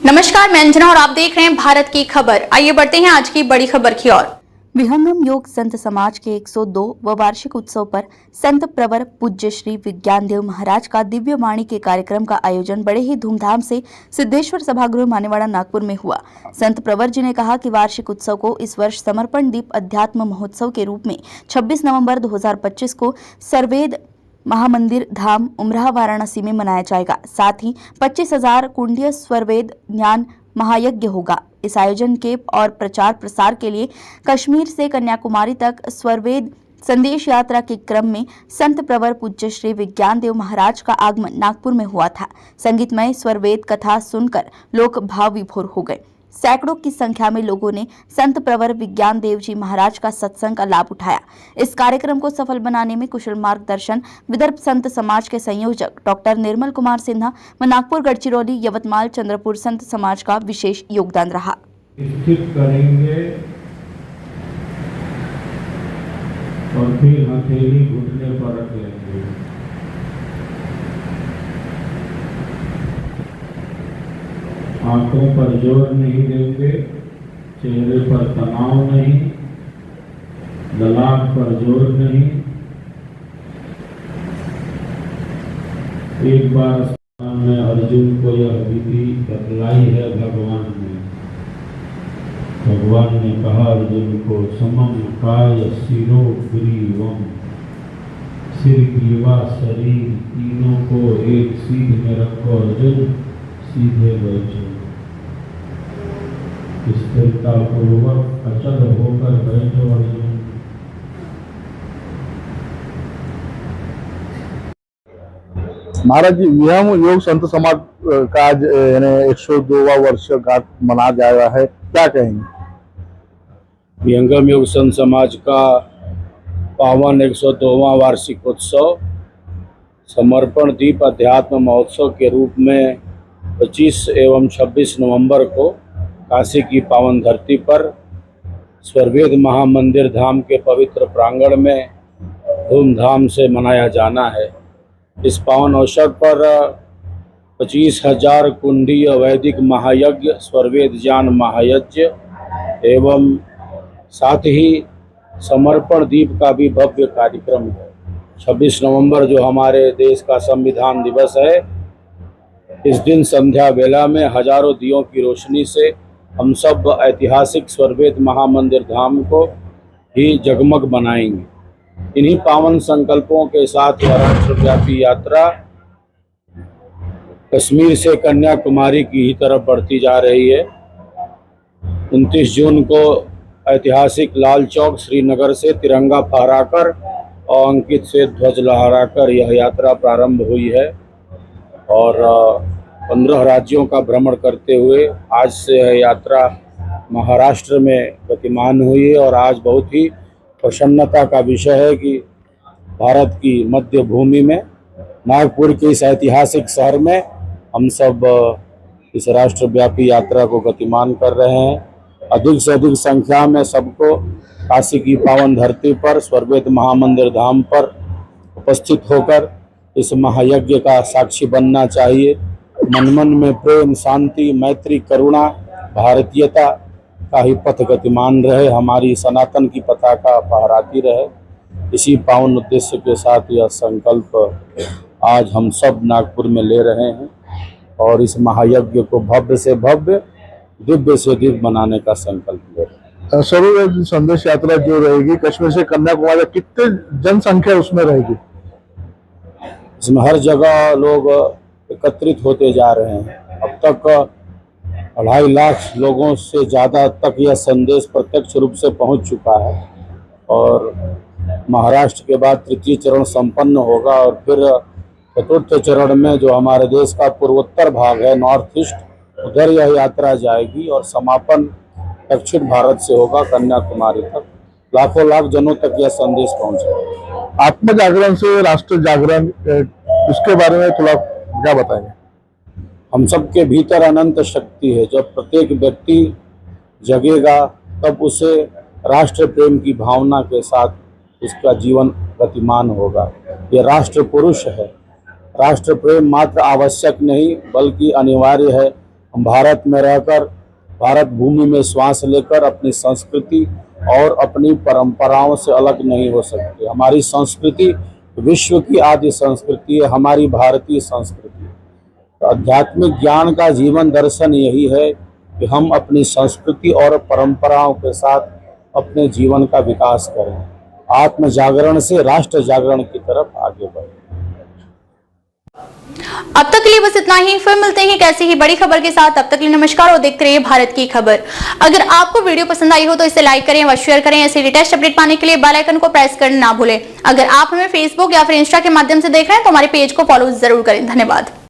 नमस्कार, मैं अंजना और आप देख रहे हैं भारत की खबर। आइए बढ़ते हैं आज की बड़ी खबर की ओर। विहंगम योग संत समाज के 102 व वार्षिक उत्सव पर संत प्रवर पूज्य श्री विज्ञानदेव महाराज का दिव्य वाणी के कार्यक्रम का आयोजन बड़े ही धूमधाम से सिद्धेश्वर सभागृह मानेवाड़ा नागपुर में हुआ। संत प्रवर जी ने कहा कि वार्षिक उत्सव को इस वर्ष समर्पण दीप अध्यात्म महोत्सव के रूप में 26 नवंबर 2025 को सर्वेद महामंदिर धाम उमराह वाराणसी में मनाया जाएगा। साथ ही 25,000 कुंडीय स्वरवेद ज्ञान महायज्ञ होगा। इस आयोजन के और प्रचार प्रसार के लिए कश्मीर से कन्याकुमारी तक स्वरवेद संदेश यात्रा के क्रम में संत प्रवर पूज्य श्री विज्ञानदेव महाराज का आगमन नागपुर में हुआ था। संगीतमय स्वरवेद कथा सुनकर लोग भाव विभोर हो गए। सैकड़ों की संख्या में लोगों ने संत प्रवर विज्ञान देव जी महाराज का सत्संग का लाभ उठाया। इस कार्यक्रम को सफल बनाने में कुशल मार्गदर्शन विदर्भ संत समाज के संयोजक डॉक्टर निर्मल कुमार सिन्हा व नागपुर, गढ़चिरौली, यवतमाल, चंद्रपुर संत समाज का विशेष योगदान रहा। स्थित करेंगे और फिर हथेली घुटने पर रख लेंगे। आंखों पर जोर नहीं देंगे, चेहरे पर तनाव नहीं, ललाट पर जोर नहीं। एक बार सामने अर्जुन को यह विधि बतलाई है भगवान ने कहा अर्जुन को, समम काय सिरो ग्रीवम, सिर ग्रीवा शरीर तीनों को एक सीध में रखो अर्जुन, सीधे बैठो। स्थिरता पूर्वक अचल होकर बैठो अर्जुन। महाराज जी, विहंगम योग संत समाज का आज 102वां वर्षगांठ मना जा रहा है, क्या कहेंगे? विहंगम योग संत समाज का पावन 102वां वार्षिक उत्सव समर्पण दीप अध्यात्म महोत्सव के रूप में 25 एवं 26 नवंबर को काशी की पावन धरती पर स्वरवेद महामंदिर धाम के पवित्र प्रांगण में धूमधाम से मनाया जाना है। इस पावन अवसर पर 25,000 कुंडीय वैदिक महायज्ञ, स्वरवेद ज्ञान महायज्ञ एवं साथ ही समर्पण दीप का भी भव्य कार्यक्रम है। 26 नवंबर जो हमारे देश का संविधान दिवस है, इस दिन संध्या वेला में हजारों दियों की रोशनी से हम सब ऐतिहासिक स्वरवेद महामंदिर धाम को ही जगमग बनाएंगे। इन्हीं पावन संकल्पों के साथ यह राष्ट्रव्यापी यात्रा कश्मीर से कन्याकुमारी की ही तरफ बढ़ती जा रही है। 29 जून को ऐतिहासिक लाल चौक श्रीनगर से तिरंगा फहराकर और अंकित से ध्वज लहराकर यह यात्रा प्रारंभ हुई है और 15 राज्यों का भ्रमण करते हुए आज से यह यात्रा महाराष्ट्र में गतिमान हुई है। और आज बहुत ही प्रसन्नता का विषय है कि भारत की मध्य भूमि में नागपुर के इस ऐतिहासिक शहर में हम सब इस राष्ट्रव्यापी यात्रा को गतिमान कर रहे हैं। अधिक से अधिक संख्या में सबको काशी की पावन धरती पर स्वरवेद महामंदिर धाम पर उपस्थित होकर इस महायज्ञ का साक्षी बनना चाहिए। मन मन में प्रेम, शांति, मैत्री, करुणा, भारतीयता का ही पथ गतिमान रहे, हमारी सनातन की पताका फहराती रहे। इसी पावन उद्देश्य के साथ यह संकल्प आज हम सब नागपुर में ले रहे हैं और इस महायज्ञ को भव्य से भव्य, दिव्य से दिव्य बनाने का संकल्प ले रहे हैं। स्वरवेद संदेश यात्रा जो रहेगी कश्मीर से कन्याकुमारी, कितने जनसंख्या उसमें रहेगी? इसमें हर जगह लोग एकत्रित होते जा रहे हैं। अब तक 2.5 लाख लोगों से ज़्यादा तक यह संदेश प्रत्यक्ष रूप से पहुंच चुका है और महाराष्ट्र के बाद तृतीय चरण संपन्न होगा और फिर चतुर्थ चरण में जो हमारे देश का पूर्वोत्तर भाग है, नॉर्थ ईस्ट, उधर यह यात्रा जाएगी और समापन दक्षिण भारत से होगा कन्याकुमारी तक। लाखों लाख जनों तक यह संदेश पहुंचेगा। आत्म जागरण से राष्ट्र जागरण, इसके बारे में थोड़ा क्या बताएंगे? हम सबके भीतर अनंत शक्ति है। जब प्रत्येक व्यक्ति जगेगा तब उसे राष्ट्र प्रेम की भावना के साथ उसका जीवन गतिमान होगा। ये राष्ट्र पुरुष है। राष्ट्र प्रेम मात्र आवश्यक नहीं बल्कि अनिवार्य है। हम भारत में रहकर, भारत भूमि में श्वास लेकर अपनी संस्कृति और अपनी परंपराओं से अलग नहीं हो सकते। हमारी संस्कृति विश्व की आदि संस्कृति है, हमारी भारतीय संस्कृति। तो आध्यात्मिक ज्ञान का जीवन दर्शन यही है कि हम अपनी संस्कृति और परंपराओं के साथ अपने जीवन का विकास करें, आत्म जागरण से राष्ट्र जागरण की तरफ आगे बढ़ें। अब तक के लिए बस इतना ही। फिर मिलते हैं एक ऐसी ही बड़ी खबर के साथ। अब तक के लिए नमस्कार और देखते रहिए भारत की खबर। अगर आपको वीडियो पसंद आई हो तो इसे लाइक करें व शेयर करें। ऐसे लेटेस्ट अपडेट पाने के लिए बेल आइकन को प्रेस करना ना भूलें। अगर आप हमें फेसबुक या फिर इंस्टा के माध्यम से देख रहे हैं तो हमारे पेज को फॉलो जरूर करें। धन्यवाद।